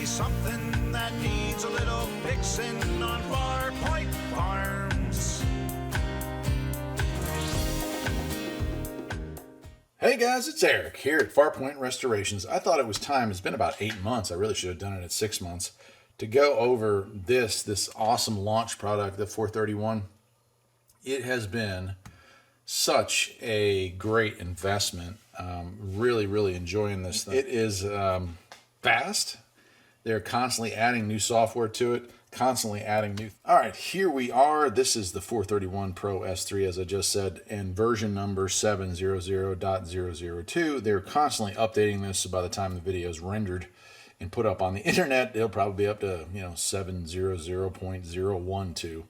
something that needs a little fixing on Farpoint Farms. Hey guys, it's Eric here at Farpoint Restorations. I thought it was time, it's been about 8 months, I really should have done it at 6 months, to go over this awesome launch product, the 431. It has been such a great investment. Really enjoying this thing. It is fast. They're constantly adding new software to it, constantly adding new. All right, here we are. This is the 431 Pro S3, as I just said, and version number 700.002. They're constantly updating this, so by the time the video is rendered and put up on the internet, it'll probably be up to 700.012.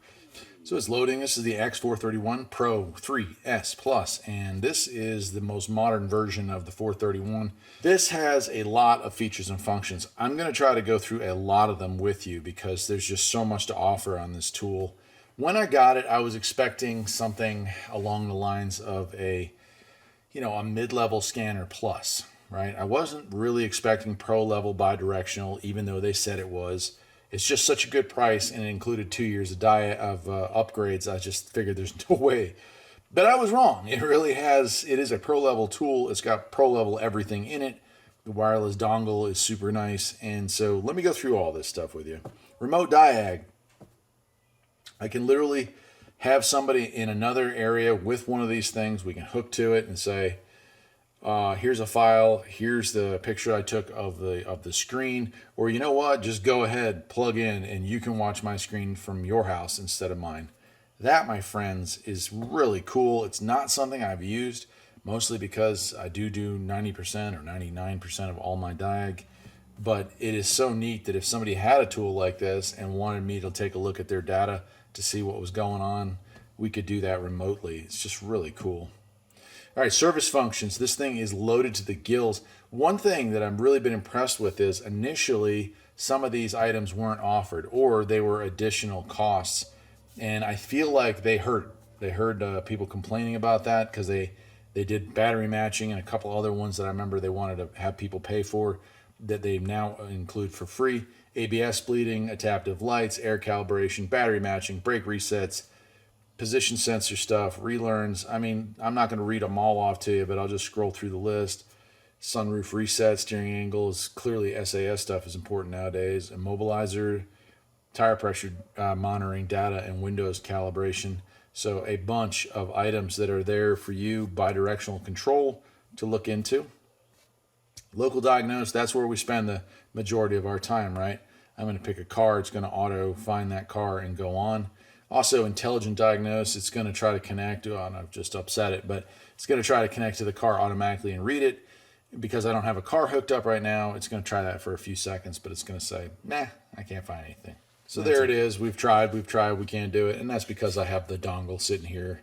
So it's loading. This is the X431 Pro3S Plus, and this is the most modern version of the 431. This has a lot of features and functions. I'm going to try to go through a lot of them with you because there's just so much to offer on this tool. When I got it, I was expecting something along the lines of a mid-level scanner plus, right? I wasn't really expecting pro-level bi-directional, even though they said it was. It's just such a good price, and it included 2 years of upgrades. I just figured there's no way. But I was wrong. It really has. It is a pro-level tool. It's got pro-level everything in it. The wireless dongle is super nice. And so let me go through all this stuff with you. Remote diag. I can literally have somebody in another area with one of these things. We can hook to it and say, here's a file, here's the picture I took of the screen, or you know what, just go ahead, plug in, and you can watch my screen from your house instead of mine. That, my friends, is really cool. It's not something I've used, mostly because I do 90% or 99% of all my diag, but it is so neat that if somebody had a tool like this and wanted me to take a look at their data to see what was going on, we could do that remotely. It's just really cool. All right, service functions. This thing is loaded to the gills. One thing that I've really been impressed with is initially some of these items weren't offered or they were additional costs. And I feel like they heard people complaining about that because they did battery matching and a couple other ones that I remember they wanted to have people pay for that they now include for free. ABS bleeding, adaptive lights, air calibration, battery matching, brake resets, position sensor stuff, relearns. I mean, I'm not going to read them all off to you, but I'll just scroll through the list. Sunroof reset, steering angles. Clearly, SAS stuff is important nowadays. Immobilizer, tire pressure monitoring data, and Windows calibration. So a bunch of items that are there for you, bi-directional control to look into. Local diagnose, that's where we spend the majority of our time, right? I'm going to pick a car. It's going to auto find that car and go on. Also, intelligent diagnose, it's going to try to connect, I've just upset it, but it's going to try to connect to the car automatically and read it. Because I don't have a car hooked up right now, it's going to try that for a few seconds, but it's going to say, nah, I can't find anything. So there it is. We've tried, we can't do it. And that's because I have the dongle sitting here,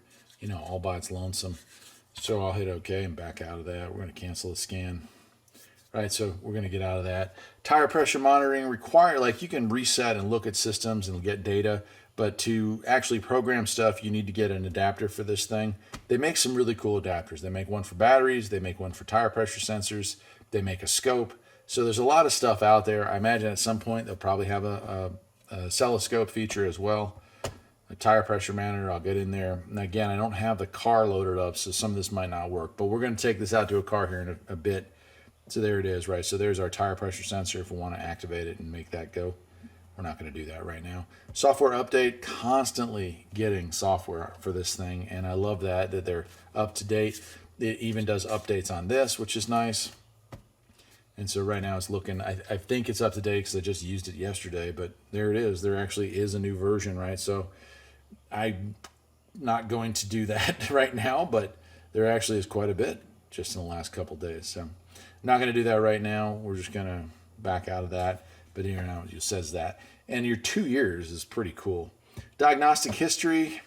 all by its lonesome. So I'll hit OK and back out of that. We're going to cancel the scan. Right, so we're going to get out of that. Tire pressure monitoring you can reset and look at systems and get data. But to actually program stuff, you need to get an adapter for this thing. They make some really cool adapters. They make one for batteries. They make one for tire pressure sensors. They make a scope. So there's a lot of stuff out there. I imagine at some point they'll probably have a oscilloscope feature as well. A tire pressure monitor, I'll get in there. And again, I don't have the car loaded up, so some of this might not work. But we're going to take this out to a car here in a bit. So there it is, right? So there's our tire pressure sensor if we want to activate it and make that go. We're not going to do that right now. Software update, constantly getting software for this thing, and I love that they're up to date. It even does updates on this, which is nice. And so right now it's looking, I think it's up to date because I just used it yesterday, but there it is. There actually is a new version, right? So I'm not going to do that right now, but there actually is quite a bit just in the last couple days. So I'm not going to do that right now. We're just going to back out of that. But here now it says that. And your 2 years is pretty cool. Diagnostic history.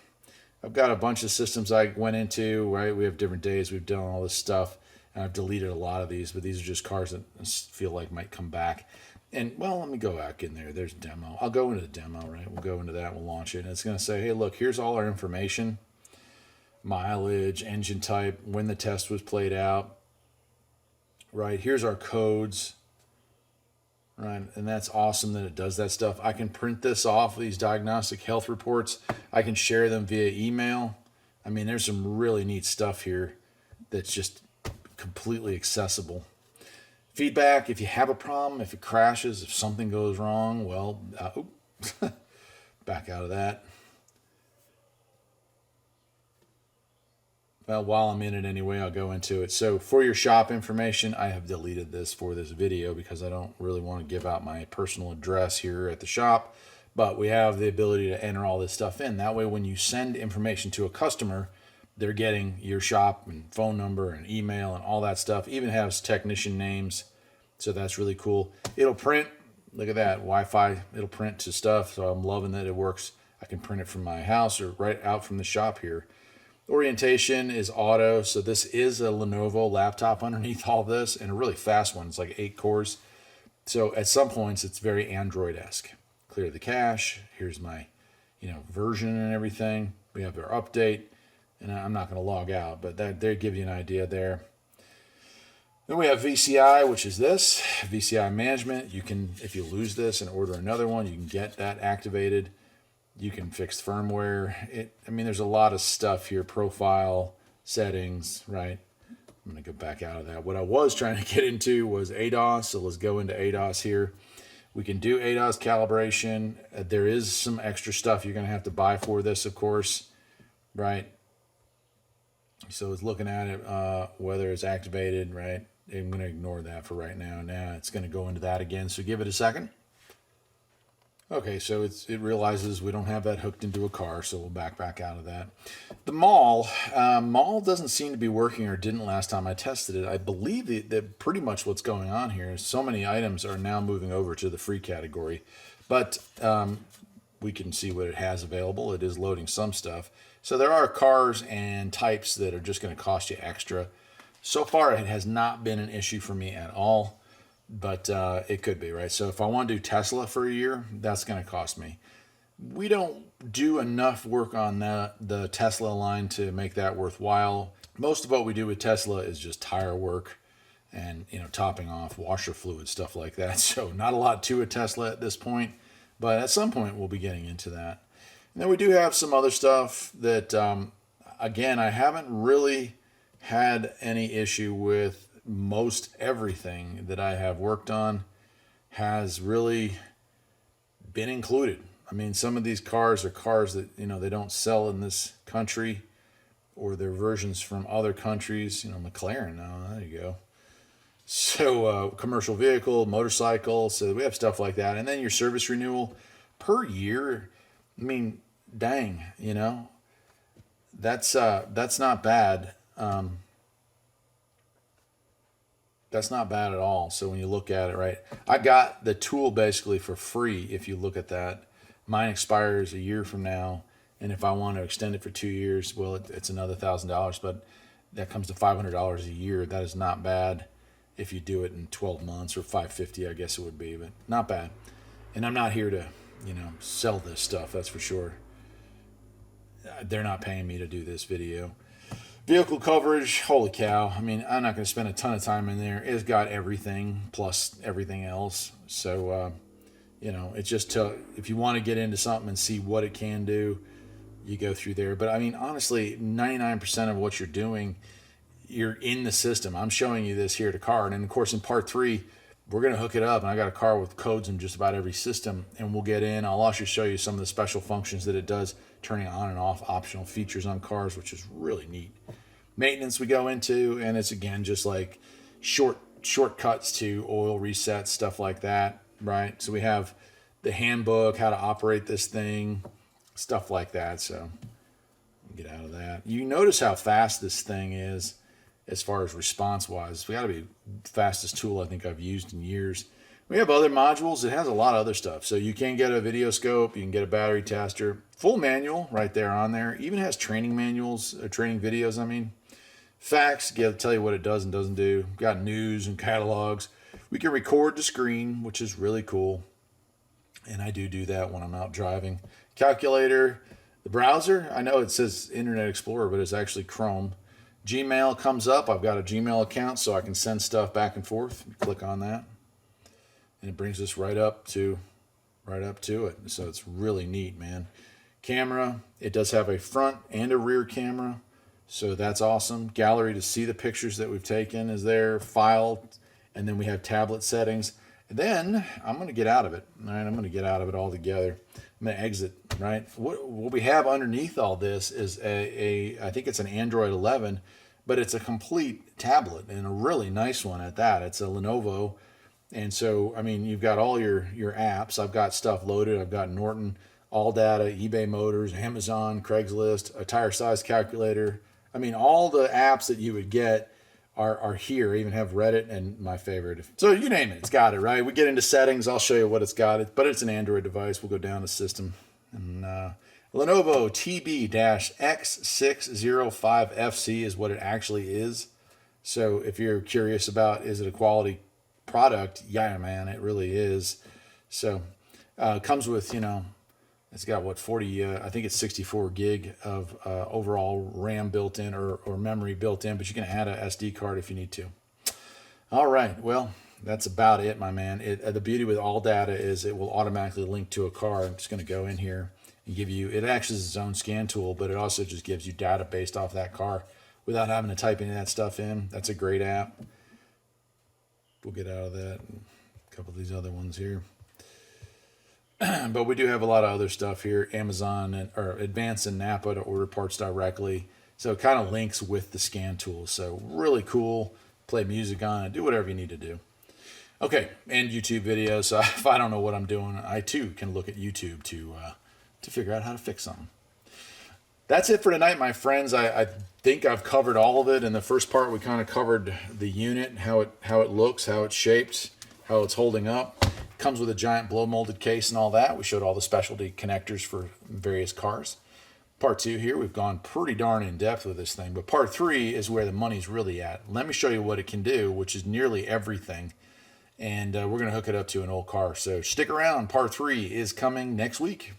I've got a bunch of systems I went into, right? We have different days. We've done all this stuff. And I've deleted a lot of these, but these are just cars that I feel like might come back. And, well, let me go back in there. There's demo. I'll go into the demo, right? We'll go into that. We'll launch it. And it's going to say, hey, look, here's all our information. Mileage, engine type, when the test was played out. Right? Here's our codes. right? And that's awesome that it does that stuff. I can print this off, these diagnostic health reports. I can share them via email. I mean, there's some really neat stuff here that's just completely accessible. Feedback, if you have a problem, if it crashes, if something goes wrong, well, back out of that. Well, while I'm in it anyway, I'll go into it. So for your shop information, I have deleted this for this video because I don't really want to give out my personal address here at the shop. But we have the ability to enter all this stuff in. That way, when you send information to a customer, they're getting your shop and phone number and email and all that stuff. Even has technician names. So that's really cool. It'll print. Look at that. Wi-Fi. It'll print to stuff. So I'm loving that it works. I can print it from my house or right out from the shop here. Orientation is auto, so this is a Lenovo laptop underneath all this, and a really fast one. It's like 8 cores. So at some points, it's very Android-esque. Clear the cache. Here's my, version and everything. We have our update, and I'm not going to log out, but they give you an idea there. Then we have VCI, which is this VCI management. You can, if you lose this and order another one, you can get that activated. You can fix firmware. There's a lot of stuff here. Profile, settings, right? I'm going to go back out of that. What I was trying to get into was ADOS, so let's go into ADOS here. We can do ADOS calibration. There is some extra stuff you're going to have to buy for this, of course, right? So it's looking at it, whether it's activated, right? I'm going to ignore that for right now. Now it's going to go into that again, so give it a second. Okay, so it realizes we don't have that hooked into a car, so we'll back out of that. The mall doesn't seem to be working, or didn't last time I tested it. I believe that pretty much what's going on here is so many items are now moving over to the free category. But we can see what it has available. It is loading some stuff. So there are cars and types that are just going to cost you extra. So far, it has not been an issue for me at all. But it could be, right? So if I want to do Tesla for a year, that's going to cost me. We don't do enough work on the Tesla line to make that worthwhile. Most of what we do with Tesla is just tire work and, topping off washer fluid, stuff like that. So not a lot to a Tesla at this point, but at some point we'll be getting into that. And then we do have some other stuff that, again, I haven't really had any issue with. Most everything that I have worked on has really been included. Some of these cars are cars that, they don't sell in this country, or they're versions from other countries, McLaren. Oh, there you go. So commercial vehicle, motorcycle. So we have stuff like that. And then your service renewal per year. Dang, that's not bad. That's not bad at all. So when you look at it, right, I got the tool basically for free. If you look at that, mine expires a year from now. And if I want to extend it for 2 years, well, it's another $1,000, but that comes to $500 a year. That is not bad if you do it in 12 months, or $550, I guess it would be, but not bad. And I'm not here to, sell this stuff. That's for sure. They're not paying me to do this video. Vehicle coverage, holy cow. I'm not going to spend a ton of time in there. It's got everything plus everything else. So, it's just if you want to get into something and see what it can do, you go through there. But honestly, 99% of what you're doing, you're in the system. I'm showing you this here at a car. And of course, in part 3, we're going to hook it up. And I got a car with codes in just about every system. And we'll get in. I'll also show you some of the special functions that it does, turning on and off optional features on cars, which is really neat. Maintenance we go into, and it's again just like shortcuts to oil resets, stuff like that, right? So we have the handbook, how to operate this thing, stuff like that. So get out of that. You notice how fast this thing is as far as response wise. It's got to be the fastest tool I think I've used in years. We have other modules. It has a lot of other stuff. So you can get a video scope, you can get a battery tester, full manual right there on there. Even has training manuals, training videos, Facts, tell you what it does and doesn't do. Got news and catalogs. We can record the screen, which is really cool. And I do that when I'm out driving. Calculator, the browser. I know it says Internet Explorer, but it's actually Chrome. Gmail comes up. I've got a Gmail account, so I can send stuff back and forth. Click on that. and it brings us right up to it. So it's really neat, man. Camera, it does have a front and a rear camera, so that's awesome. Gallery to see the pictures that we've taken is there. File, and then we have tablet settings. And then I'm going to get out of it. All right, I'm going to get out of it altogether. I'm going to exit. Right. What we have underneath all this is I think it's an Android 11, but it's a complete tablet and a really nice one at that. It's a Lenovo. And so, I mean, you've got all your apps. I've got stuff loaded. I've got Norton, All Data, eBay Motors, Amazon, Craigslist, a tire size calculator. I mean, all the apps that you would get are here. I even have Reddit and my favorite. So you name it, it's got it, right? We get into settings. I'll show you what it's got. But it's an Android device. We'll go down to system. And Lenovo TB-X605FC is what it actually is. So if you're curious about, is it a quality product? Yeah, man, it really is. So comes with, it's got what, 40, I think it's 64 gig of overall RAM built in or memory built in, but you can add a SD card if you need to. All right, well, that's about it, my man. The beauty with All Data is it will automatically link to a car. I'm just going to go in here and give you, it actually is its own scan tool, but it also just gives you data based off that car without having to type any of that stuff in. That's a great app. We'll get out of that. A couple of these other ones here. But we do have a lot of other stuff here. Amazon or Advance and Napa to order parts directly. So it kind of links with the scan tool. So really cool. Play music on it. Do whatever you need to do. Okay, and YouTube videos. So if I don't know what I'm doing, I too can look at YouTube to figure out how to fix something. That's it for tonight, my friends. I think I've covered all of it. In the first part, we kind of covered the unit, how it looks, how it's shaped, how it's holding up. Comes with a giant blow molded case and all that. We showed all the specialty connectors for various cars. Part 2 here, we've gone pretty darn in depth with this thing. But part 3 is where the money's really at. Let me show you what it can do, which is nearly everything. And we're going to hook it up to an old car. So stick around. Part 3 is coming next week.